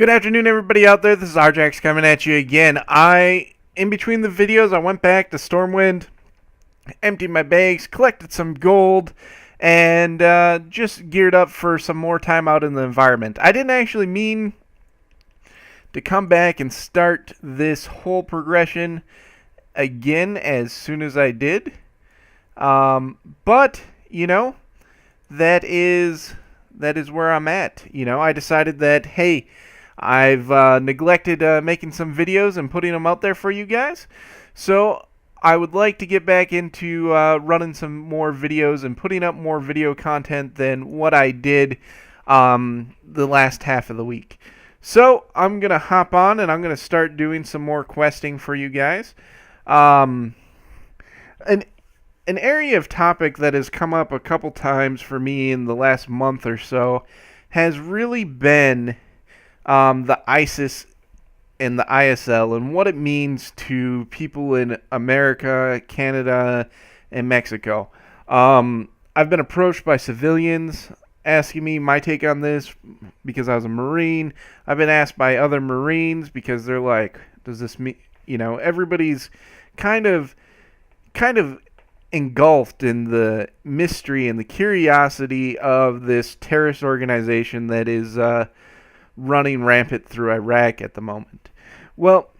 Good afternoon, everybody out there. This is Arjax coming at you again. In between the videos, I went back to Stormwind, emptied my bags, collected some gold, and just geared up for some more time out in the environment. I didn't actually mean to come back and start this whole progression again as soon as I did. But, that is where I'm at. I decided that, hey, I've neglected making some videos and putting them out there for you guys. So I would like to get back into running some more videos and putting up more video content than what I did the last half of the week. So I'm going to hop on and I'm going to start doing some more questing for you guys. An area of topic that has come up a couple times for me in the last month or so has really been the ISIS and the ISL and what it means to people in America, Canada, and Mexico. I've been approached by civilians asking me my take on this because I was a Marine. I've been asked by other Marines because they're like, does this mean, everybody's kind of engulfed in the mystery and the curiosity of this terrorist organization that is running rampant through Iraq at the moment. Well,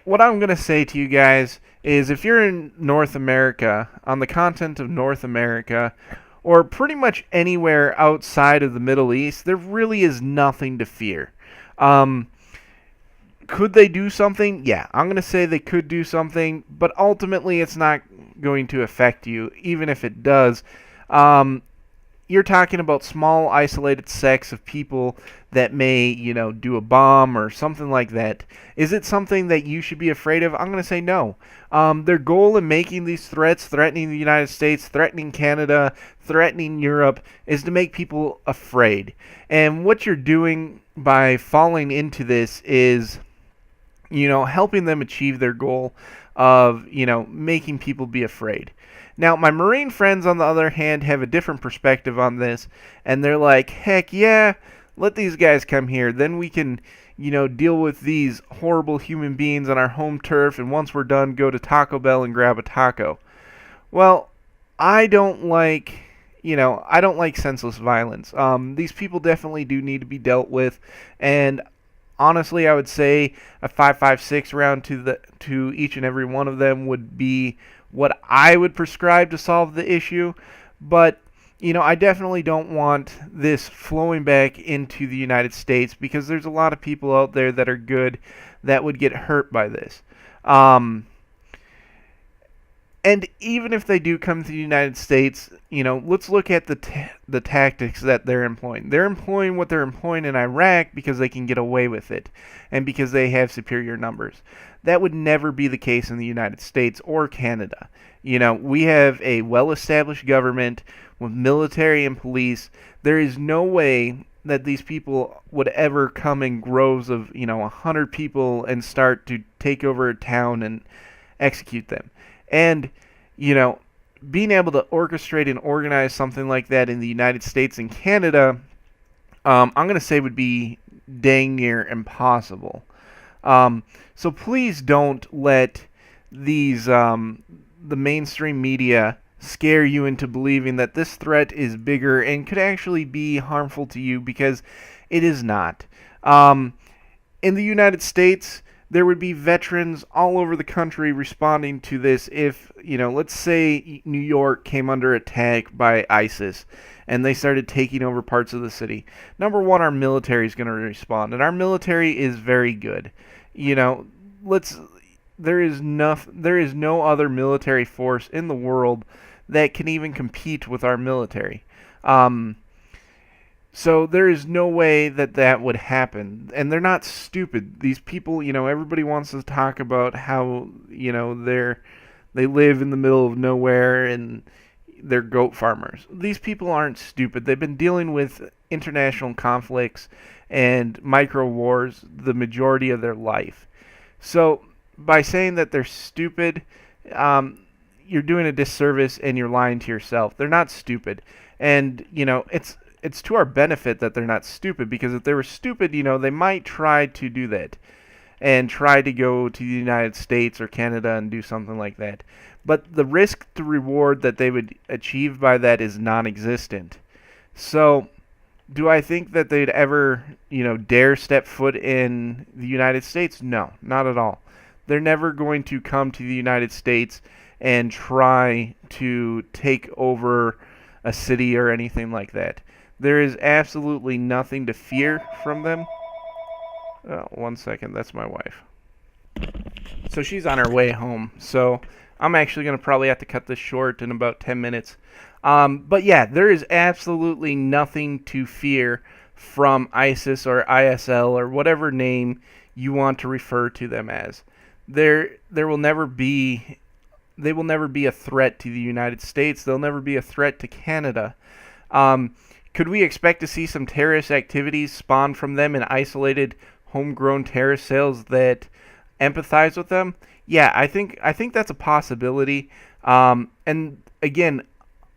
what I'm going to say to you guys is if you're in North America, on the continent of North America, or pretty much anywhere outside of the Middle East, there really is nothing to fear. Could they do something? Yeah, I'm going to say they could do something, but ultimately it's not going to affect you, even if it does. You're talking about small, isolated sects of people that may, do a bomb or something like that. Is it something that you should be afraid of? I'm going to say no. Their goal in making these threats, threatening the United States, threatening Canada, threatening Europe, is to make people afraid. And what you're doing by falling into this is, helping them achieve their goal of, making people be afraid. Now, my Marine friends, on the other hand, have a different perspective on this, and they're like, heck yeah, let these guys come here. Then we can, deal with these horrible human beings on our home turf, and once we're done, go to Taco Bell and grab a taco. Well, I don't like senseless violence. These people definitely do need to be dealt with, and honestly, I would say a 5.56 round to each and every one of them would be what I would prescribe to solve the issue. But, I definitely don't want this flowing back into the United States because there's a lot of people out there that are good that would get hurt by this. And even if they do come to the United States, let's look at the tactics that they're employing. They're employing what they're employing in Iraq because they can get away with it and because they have superior numbers. That would never be the case in the United States or Canada. We have a well-established government with military and police. There is no way that these people would ever come in groves of, 100 people and start to take over a town and execute them. And, being able to orchestrate and organize something like that in the United States and Canada, I'm going to say would be dang near impossible. So please don't let these the mainstream media scare you into believing that this threat is bigger and could actually be harmful to you, because it is not. In the United States, there would be veterans all over the country responding to this if, let's say New York came under attack by ISIS and they started taking over parts of the city. Number one, our military is going to respond, and our military is very good. There is no other military force in the world that can even compete with our military. So there is no way that would happen. And they're not stupid. These people, everybody wants to talk about how, they live in the middle of nowhere and they're goat farmers. These people aren't stupid. They've been dealing with international conflicts and micro wars the majority of their life. So by saying that they're stupid, you're doing a disservice and you're lying to yourself. They're not stupid. And, it's to our benefit that they're not stupid, because if they were stupid, they might try to do that and try to go to the United States or Canada and do something like that. But the risk to reward that they would achieve by that is non-existent. So, do I think that they'd ever, dare step foot in the United States? No, not at all. They're never going to come to the United States and try to take over a city or anything like that. There is absolutely nothing to fear from them. Oh, 1 second, that's my wife. So she's on her way home. So I'm actually going to probably have to cut this short in about 10 minutes. But yeah, there is absolutely nothing to fear from ISIS or ISL or whatever name you want to refer to them as. There will never be They will never be a threat to the United States. They'll never be a threat to Canada. Could we expect to see some terrorist activities spawn from them and isolated homegrown terrorist cells that empathize with them? Yeah, I think that's a possibility. And again,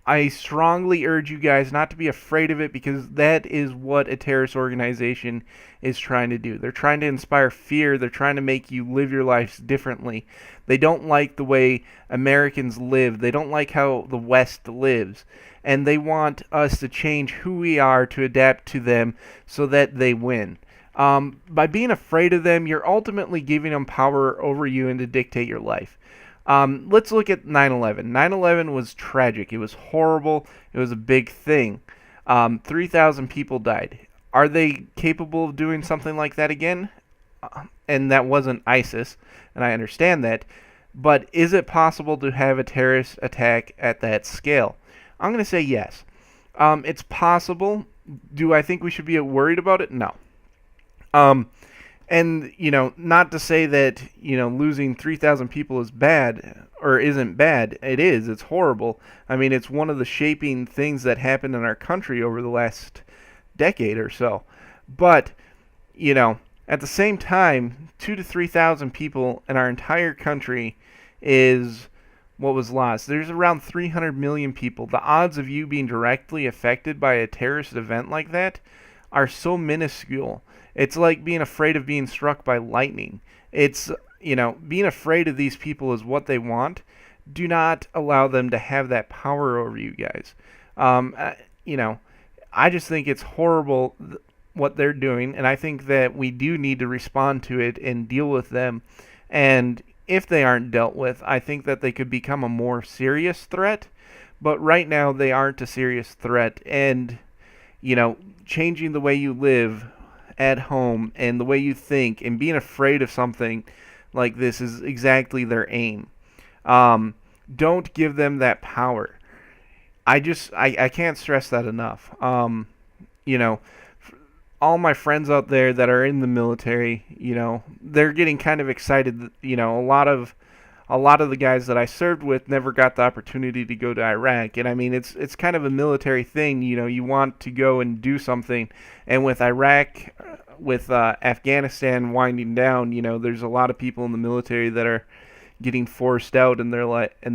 I strongly urge you guys not to be afraid of it, because that is what a terrorist organization is trying to do. They're trying to inspire fear. They're trying to make you live your lives differently. They don't like the way Americans live. They don't like how the West lives. And they want us to change who we are to adapt to them so that they win. By being afraid of them, you're ultimately giving them power over you and to dictate your life. Let's look at 9/11. 9/11 was tragic. It was horrible. It was a big thing. 3,000 people died. Are they capable of doing something like that again? And that wasn't ISIS, and I understand that. But is it possible to have a terrorist attack at that scale? I'm going to say yes. It's possible. Do I think we should be worried about it? No. And, not to say that, losing 3,000 people is bad or isn't bad. It is. It's horrible. I mean, it's one of the shaping things that happened in our country over the last decade or so. But, at the same time, 2,000 to 3,000 people in our entire country is what was lost. There's around 300 million people. The odds of you being directly affected by a terrorist event like that are so minuscule. It's like being afraid of being struck by lightning. It's, being afraid of these people is what they want. Do not allow them to have that power over you guys. I just think it's horrible what they're doing, and I think that we do need to respond to it and deal with them. And if they aren't dealt with, I think that they could become a more serious threat. But right now, they aren't a serious threat. And, changing the way you live at home and the way you think and being afraid of something like this is exactly their aim. Don't give them that power. I can't stress that enough. All my friends out there that are in the military, they're getting kind of excited. A lot of the guys that I served with never got the opportunity to go to Iraq, and I mean it's kind of a military thing. You want to go and do something, and with Iraq, with Afghanistan winding down, there's a lot of people in the military that are getting forced out, and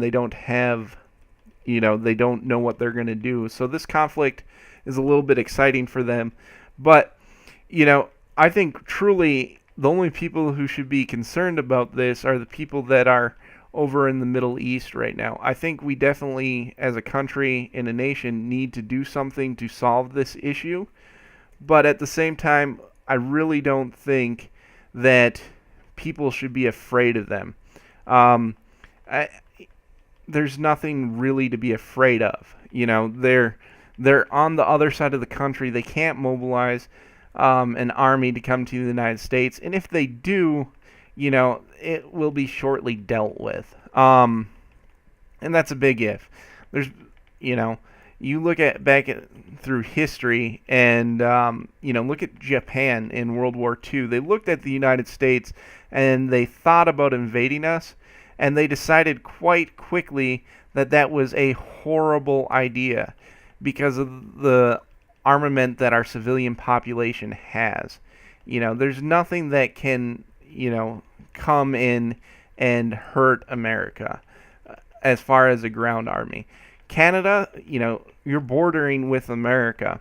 they don't have, they don't know what they're going to do. So this conflict is a little bit exciting for them, but I think truly the only people who should be concerned about this are the people that are over in the Middle East right now. I think we definitely, as a country and a nation, need to do something to solve this issue. But at the same time, I really don't think that people should be afraid of them. There's nothing really to be afraid of. They're on the other side of the country. They can't mobilize an army to come to the United States, and if they do, it will be shortly dealt with. And that's a big if. There's, you look through history, and look at Japan in World War II. They looked at the United States and they thought about invading us, and they decided quite quickly that that was a horrible idea because of the armament that our civilian population has. There's nothing that can, come in and hurt America as far as a ground army. Canada, you're bordering with America.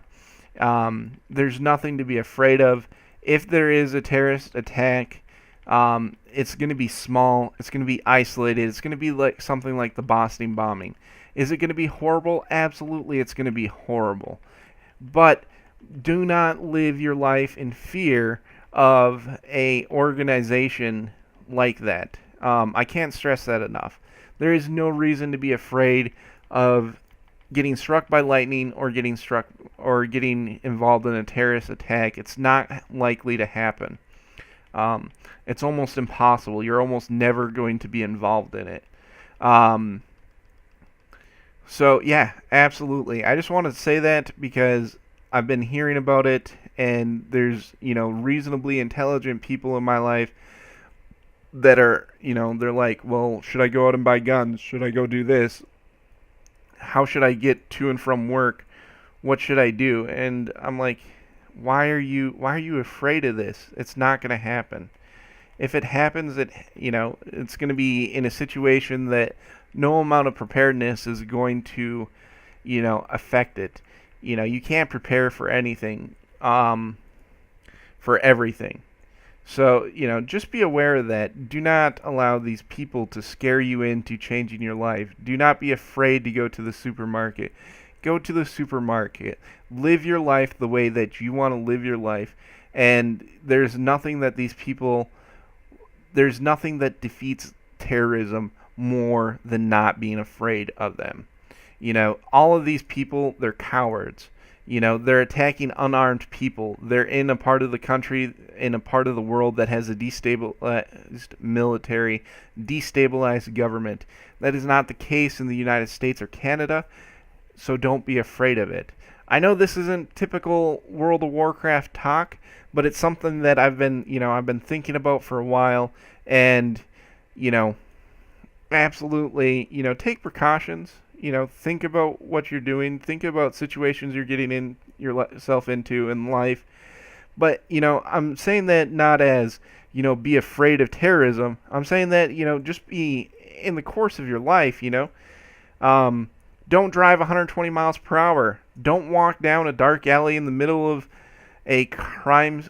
There's nothing to be afraid of. If there is a terrorist attack, it's going to be small. It's going to be isolated. It's going to be like something like the Boston bombing. Is it going to be horrible? Absolutely, it's going to be horrible. But do not live your life in fear of a organization like that. I can't stress that enough. There is no reason to be afraid of getting struck by lightning or getting involved in a terrorist attack. It's not likely to happen. It's almost impossible. You're almost never going to be involved in it. So yeah, absolutely. I just wanted to say that because I've been hearing about it, and there's reasonably intelligent people in my life that are they're like, well, should I go out and buy guns? Should I go do this? How should I get to and from work? What should I do? And I'm like, why are you afraid of this? It's not going to happen. If it happens, it's going to be in a situation that no amount of preparedness is going to, affect it. You can't prepare for anything, for everything. So, just be aware of that. Do not allow these people to scare you into changing your life. Do not be afraid to go to the supermarket. Go to the supermarket. Live your life the way that you want to live your life. And there's nothing that defeats terrorism more than not being afraid of them. All of these people, they're cowards. They're attacking unarmed people. They're in a part of the country, in a part of the world that has a destabilized military, destabilized government. That is not the case in the United States or Canada, so don't be afraid of it. I know this isn't typical World of Warcraft talk, but it's something that I've been thinking about for a while, and, absolutely, take precautions. Think about what you're doing. Think about situations you're getting yourself into in life. But, I'm saying that not as, be afraid of terrorism. I'm saying that, just be in the course of your life, don't drive 120 miles per hour. Don't walk down a dark alley in the middle of a crime-ridden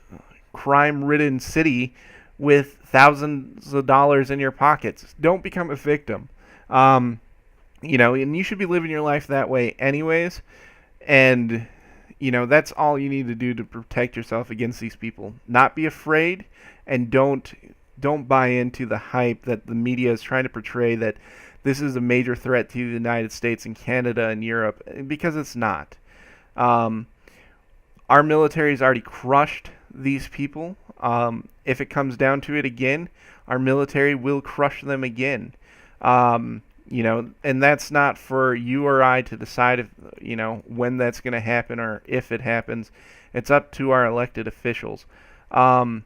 city with thousands of dollars in your pockets. Don't become a victim. And you should be living your life that way anyways. And, that's all you need to do to protect yourself against these people. Not be afraid, and don't buy into the hype that the media is trying to portray that this is a major threat to the United States and Canada and Europe, because it's not. Our military has already crushed these people. If it comes down to it again, our military will crush them again. And that's not for you or I to decide if, when that's going to happen or if it happens. It's up to our elected officials. But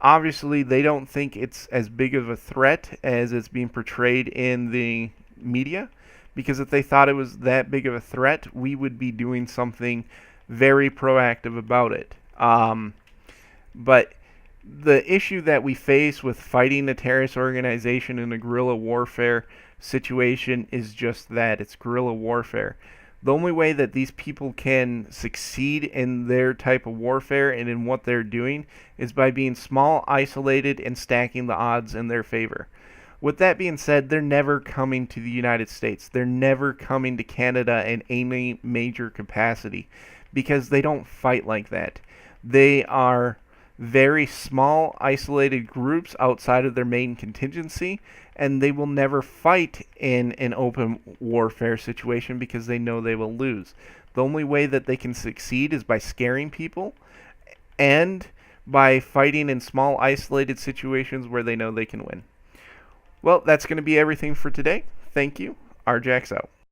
obviously they don't think it's as big of a threat as it's being portrayed in the media, because if they thought it was that big of a threat, we would be doing something very proactive about it. But the issue that we face with fighting a terrorist organization in a guerrilla warfare situation is just that. It's guerrilla warfare. The only way that these people can succeed in their type of warfare and in what they're doing is by being small, isolated, and stacking the odds in their favor. With that being said, they're never coming to the United States. They're never coming to Canada in any major capacity, because they don't fight like that. They are very small, isolated groups outside of their main contingency, and they will never fight in an open warfare situation because they know they will lose. The only way that they can succeed is by scaring people and by fighting in small, isolated situations where they know they can win. Well, that's going to be everything for today. Thank you. Arjax out.